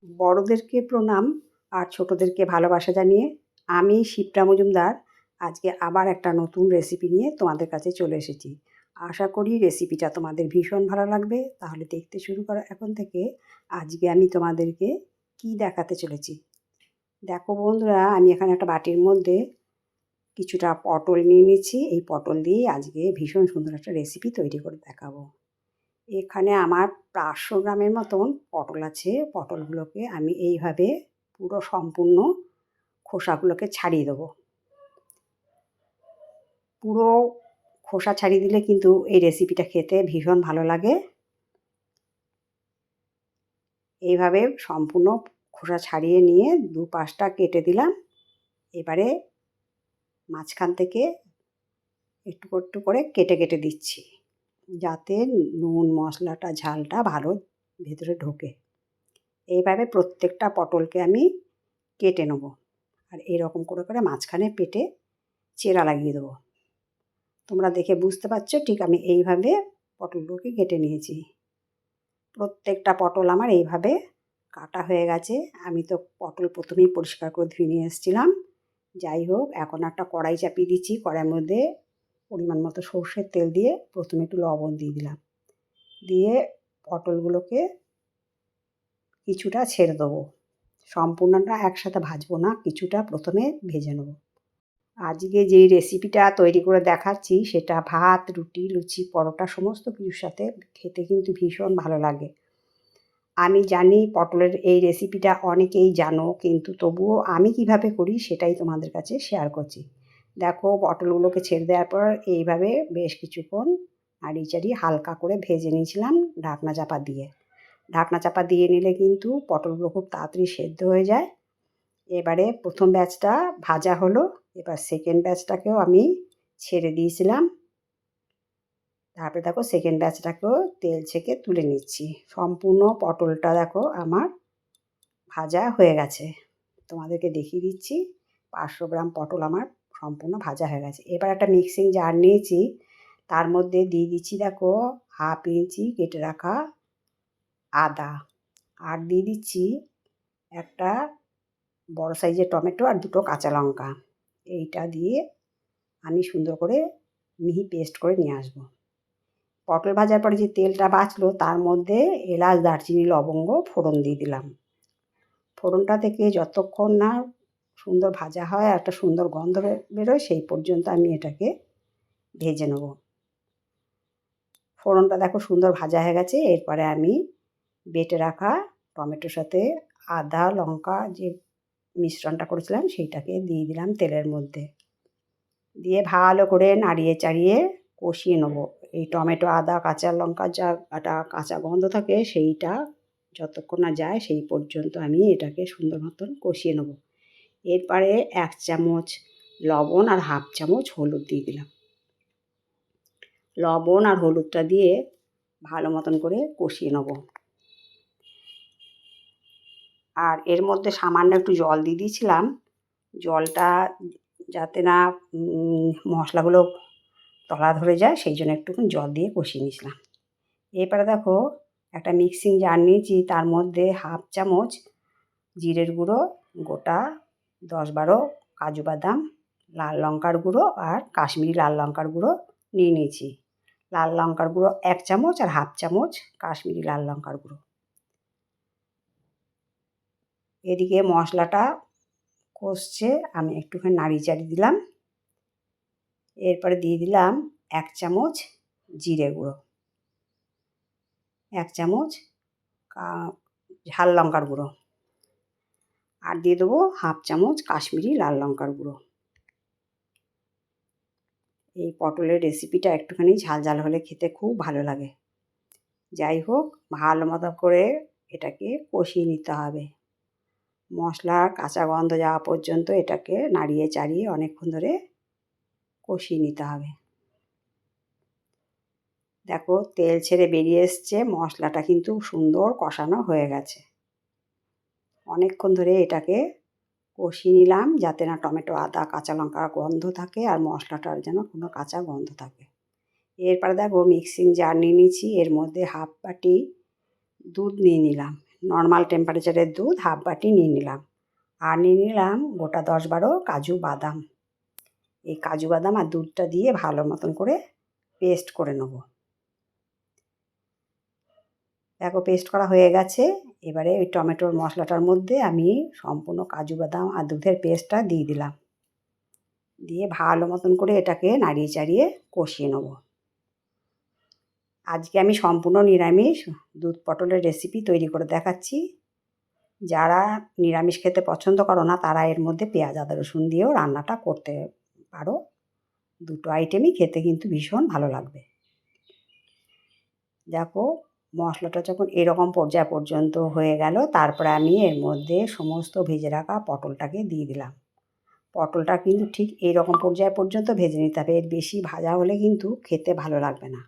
বড়দেরকে প্রণাম আর ছোটদেরকে ভালোবাসা জানিয়ে আমি শিপ্রা মজুমদার আজকে আবার একটা নতুন রেসিপি নিয়ে তোমাদের কাছে চলে এসেছি। আশা করি রেসিপিটা তোমাদের ভীষণ ভালো লাগবে। তাহলে দেখতে শুরু করো এখন থেকে। আজকে আমি তোমাদেরকে কি দেখাতে চলেছি। দেখো বন্ধুরা, আমি এখানে একটা বাটির মধ্যে কিছুটা পটল নিয়ে নিচ্ছি। এই পটল দিয়ে আজকে ভীষণ সুন্দর একটা রেসিপি তৈরি করে দেখাবো। এখানে আমার 500 গ্রামের মতন পটল আছে। পটলগুলোকে আমি এইভাবে পুরো সম্পূর্ণ খোসাগুলোকে ছাড়িয়ে দেবো। পুরো খোসা ছাড়িয়ে দিলে কিন্তু এই রেসিপিটা খেতে ভীষণ ভালো লাগে। এইভাবে সম্পূর্ণ খোসা ছাড়িয়ে নিয়ে দুপাশটা কেটে দিলাম। এবারে মাঝখান থেকে একটু একটু করে কেটে কেটে দিচ্ছি, যাতে নুন মশলাটা ঝালটা ভালো ভেতরে ঢোকে। এইভাবে প্রত্যেকটা পটলকে আমি কেটে নেব আর এরকম করে করে মাঝখানে পেটে চেরা লাগিয়ে দেবো। তোমরা দেখে বুঝতে পারছো, ঠিক আমি এইভাবে পটলগুলোকে কেটে নিয়েছি। প্রত্যেকটা পটল আমার এইভাবে কাটা হয়ে গেছে। আমি তো পটল প্রথমেই পরিষ্কার করে ধুয়ে নিয়ে এসেছিলাম। যাই হোক, এখন একটা কড়াই চাপিয়ে দিচ্ছি। কড়াইয়ের মধ্যে পরিমাণ মতো সর্ষের তেল দিয়ে প্রথমে একটু লবণ দিয়ে দিলাম। দিয়ে পটলগুলোকে কিছুটা ছেড়ে দেবো। সম্পূর্ণটা একসাথে ভাজবো না, কিছুটা প্রথমে ভেজে নেব। আজকে যেই রেসিপিটা তৈরি করে দেখাচ্ছি সেটা ভাত, রুটি, লুচি, পরোটা সমস্ত কিছুর সাথে খেতে কিন্তু ভীষণ ভালো লাগে। আমি জানি পটলের এই রেসিপিটা অনেকেই জানো, কিন্তু তবুও আমি কিভাবে করি সেটাই তোমাদের কাছে শেয়ার করছি। দেখো, পটলগুলোকে ছেড়ে দেওয়ার পর এইভাবে বেশ কিছুক্ষণ নাড়িয়ে চাড়িয়ে হালকা করে ভেজে নিয়েছিলাম ঢাকনা চাপা দিয়ে। ঢাকনা চাপা দিয়ে নিলে কিন্তু পটলগুলো খুব তাড়াতাড়ি সেদ্ধ হয়ে যায়। এবারে প্রথম ব্যাচটা ভাজা হলো, এবার সেকেন্ড ব্যাচটাকেও আমি ছেড়ে দিয়েছিলাম। তারপরে দেখো সেকেন্ড ব্যাচটাকেও তেল ছেঁকে তুলে নিচ্ছি। সম্পূর্ণ পটলটা দেখো আমার ভাজা হয়ে গেছে। তোমাদেরকে দেখিয়ে দিচ্ছি, 500 গ্রাম পটল আমার সম্পূর্ণ ভাজা হয়ে গেছে। এবার একটা মিক্সিং জার নিয়েছি, তার মধ্যে দিয়ে দিচ্ছি দেখো 1/2 ইঞ্চি কেটে রাখা আদা, আর দিয়ে দিচ্ছি একটা বড় সাইজের টমেটো আর 2টো কাঁচা লঙ্কা। এইটা দিয়ে আমি সুন্দর করে মিহি পেস্ট করে নিয়ে আসবো। পটল ভাজার পরে যে তেলটা বাঁচলো তার মধ্যে এলাচ, দারচিনি, লবঙ্গ ফোড়ন দিয়ে দিলাম। ফোড়নটা থেকে যতক্ষণ না সুন্দর ভাজা হয়, একটা সুন্দর গন্ধ বেরোয়, সেই পর্যন্ত আমি এটাকে ভেজে নেব। ফোড়নটা দেখো সুন্দর ভাজা হয়ে গেছে। এরপরে আমি বেটে রাখা টমেটোর সাথে আদা লঙ্কা যে মিশ্রণটা করেছিলাম সেইটাকে দিয়ে দিলাম তেলের মধ্যে। দিয়ে ভালো করে নাড়িয়ে চাড়িয়ে কষিয়ে নেব। এই টমেটো, আদা, কাঁচা লঙ্কার যা একটা কাঁচা গন্ধ থাকে সেইটা যতক্ষণ না যায় সেই পর্যন্ত আমি এটাকে সুন্দর মতন কষিয়ে নেব। এরপরে 1 চামচ লবণ আর 1/2 চামচ হলুদ দিয়ে দিলাম। লবণ আর হলুদটা দিয়ে ভালো মতন করে কষিয়ে নেব। আর এর মধ্যে সামান্য একটু জল দিয়ে দিয়েছিলাম, জলটা যাতে না মশলাগুলো তলা ধরে যায় সেই জন্য একটুখানি জল দিয়ে কষিয়ে নিয়েছিলাম। এরপরে দেখো একটা মিক্সিং জার নিয়েছি, তার মধ্যে 1/2 চামচ জিরের গুঁড়ো, গোটা 10-12 কাজু বাদাম, লাল লঙ্কার গুঁড়ো আর কাশ্মীরি লাল লঙ্কার গুঁড়ো নিয়ে নিয়েছি। লাল লঙ্কার গুঁড়ো 1 চামচ আর 1/2 চামচ কাশ্মীরি লাল লঙ্কার গুঁড়ো। এদিকে মশলাটা কষছে, আমি একটুখানি নাড়িয়ে চাড়িয়ে দিলাম। এরপরে দিয়ে দিলাম 1 চামচ জিরে গুঁড়ো, 1 চামচ ঝাল লঙ্কার গুঁড়ো, আর দিয়ে দেবো 1/2 চামচ কাশ্মীরি লাল লঙ্কার গুঁড়ো। এই পটলের রেসিপিটা একটুখানি ঝাল ঝাল হলে খেতে খুব ভালো লাগে। যাই হোক, ভালো মতো করে এটাকে কষিয়ে নিতে হবে। মশলার কাঁচা গন্ধ যাওয়া পর্যন্ত এটাকে নাড়িয়ে চাড়িয়ে অনেকক্ষণ ধরে কষিয়ে নিতে হবে। দেখো তেল ছেড়ে বেরিয়ে এসছে, মশলাটা কিন্তু সুন্দর কষানো হয়ে গেছে। অনেকক্ষণ ধরে এটাকে কষিয়ে নিলাম, যাতে না টমেটো, আদা, কাঁচা লঙ্কার গন্ধ থাকে আর মশলাটার যেন কোনো কাঁচা গন্ধ থাকে। এরপরে দেখো মিক্সিং জার নিয়ে নিয়েছি, এর মধ্যে 1/2 বাটি দুধ নিয়ে নিলাম। নর্মাল টেম্পারেচারের দুধ হাফ বাটি নিয়ে নিলাম। আর নিয়ে নিলাম গোটা 10-12 কাজু বাদাম। এই কাজু বাদাম আর দুধটা দিয়ে ভালো মতন করে পেস্ট করে নেব। দেখো পেস্ট করা হয়ে গেছে। এবারে ওই টমেটোর মশলাটার মধ্যে আমি সম্পূর্ণ কাজু বাদাম আর দুধের পেস্টটা দিয়ে দিলাম। দিয়ে ভালো মতন করে এটাকে নাড়িয়ে চাড়িয়ে কষিয়ে নেব। আজকে আমি সম্পূর্ণ নিরামিষ দুধ পটলের রেসিপি তৈরি করে দেখাচ্ছি। যারা নিরামিষ খেতে পছন্দ করো না তারা এর মধ্যে পেঁয়াজ আদা রসুন দিয়েও রান্নাটা করতে পারো। দুটো আইটেমই খেতে কিন্তু ভীষণ ভালো লাগবে। দেখো মশলাটা যখন এরকম পর্যায় পর্যন্ত হয়ে গেল, তারপরে আমি এর মধ্যে সমস্ত ভেজে রাখা পটলটাকে দিয়ে দিলাম। পটলটা কিন্তু ঠিক এইরকম পর্যায় পর্যন্ত ভেজে নিতে হবে, এর বেশি ভাজা হলে কিন্তু খেতে ভালো লাগবে না।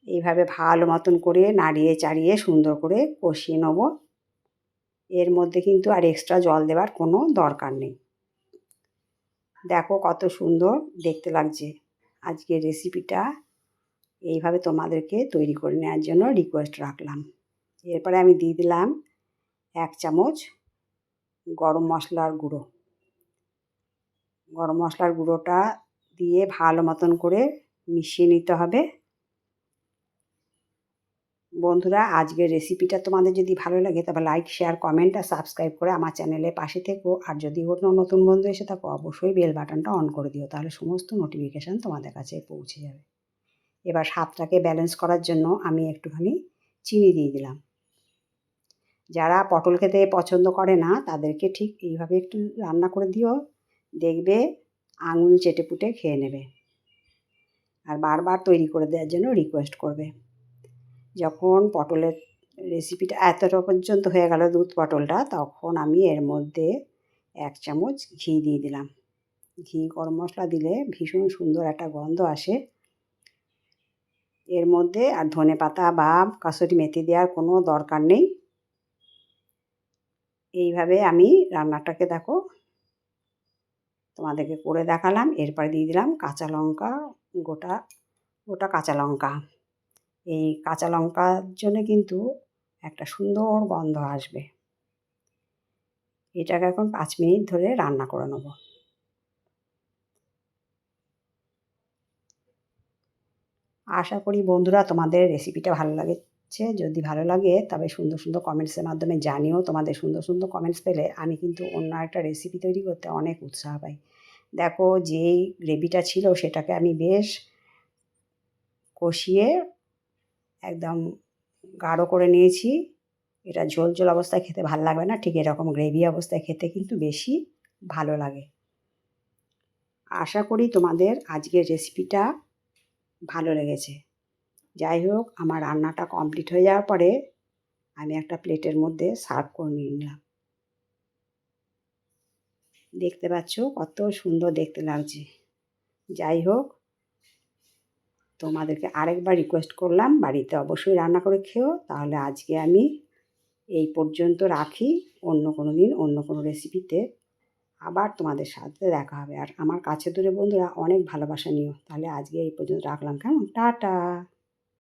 এইভাবে ভালো মতন করে নাড়িয়ে চাড়িয়ে সুন্দর করে কষিয়ে নেব। এর মধ্যে কিন্তু আর এক্সট্রা জল দেওয়ার কোনো দরকার নেই। দেখো কত সুন্দর দেখতে লাগছে। আজকের রেসিপিটা এইভাবে তোমাদেরকে তৈরি করে নেওয়ার জন্য রিকোয়েস্ট রাখলাম। এরপরে আমি দিয়ে দিলাম 1 চামচ গরম মশলার গুঁড়ো। গরম মশলার গুঁড়োটা দিয়ে ভালো মতন করে মিশিয়ে নিতে হবে। বন্ধুরা আজকের রেসিপিটা তোমাদের যদি ভালো লাগে তবে লাইক শেয়ার কমেন্ট আর সাবস্ক্রাইব করে আমার চ্যানেলের পাশে থেকো। আর যদি কোনো নতুন বন্ধু এসে থাকো অবশ্যই বেল বাটনটা অন করে দিও, তাহলে সমস্ত নোটিফিকেশান তোমাদের কাছে পৌঁছে যাবে। এবার স্বাদটাকে ব্যালেন্স করার জন্য আমি একটুখানি চিনি দিয়ে দিলাম। যারা পটল খেতে পছন্দ করে না তাদেরকে ঠিক এইভাবে একটু রান্না করে দিও, দেখবে আঙুল চেটেপুটে খেয়ে নেবে আর বারবার তৈরি করে দেওয়ার জন্য রিকোয়েস্ট করবে। যখন পটলের রেসিপিটা এতটা পর্যন্ত হয়ে গেল দুধ পটলটা, তখন আমি এর মধ্যে 1 চামচ ঘি দিয়ে দিলাম। ঘি গরম মশলা দিলে ভীষণ সুন্দর একটা গন্ধ আসে। এর মধ্যে আর ধনেপাতা বা কাসুরি মেথি দেওয়ার কোনো দরকার নেই। এইভাবে আমি রান্নাটাকে দেখো তোমাদেরকে করে দেখালাম। এরপরে দিয়ে দিলাম কাঁচা লঙ্কা, গোটা কাঁচা লঙ্কা। এই কাঁচা লঙ্কার জন্য কিন্তু একটা সুন্দর গন্ধ আসবে। এটাকে এখন 5 মিনিট ধরে রান্না করে নেব। আশা করি বন্ধুরা তোমাদের রেসিপিটা ভালো লাগছে। যদি ভালো লাগে তবে সুন্দর সুন্দর কমেন্টসের মাধ্যমে জানিও। তোমাদের সুন্দর সুন্দর কমেন্টস পেলে আমি কিন্তু অন্য একটা রেসিপি তৈরি করতে অনেক উৎসাহ পাই। দেখো যেই গ্রেভিটা ছিল সেটাকে আমি বেশ কষিয়ে একদম গাঢ় করে নিয়েছি। এটা ঝোল ঝোল অবস্থায় খেতে ভালো লাগবে না, ঠিক এরকম গ্রেভি অবস্থায় খেতে কিন্তু বেশি ভালো লাগে। আশা করি তোমাদের আজকের রেসিপিটা ভালো লেগেছে। যাই হোক আমার রান্নাটা কমপ্লিট হয়ে যাওয়ার পরে আমি একটা প্লেটের মধ্যে সার্ভ করে নিলাম। দেখতে পাচ্ছ কত সুন্দর দেখতে লাগছে। যাই হোক তোমাদেরকে আরেকবার রিকোয়েস্ট করলাম বাড়িতে অবশ্যই রান্না করে খেও। তাহলে আজকে আমি এই পর্যন্ত রাখি। অন্য কোনো দিন অন্য কোনো রেসিপিতে আবার তোমাদের সাথে দেখা হবে। আর আমার কাছে দূরে বন্ধুরা অনেক ভালোবাসা নিও। তাহলে আজকে এই পর্যন্ত রাখলাম, কেমন? টাটা।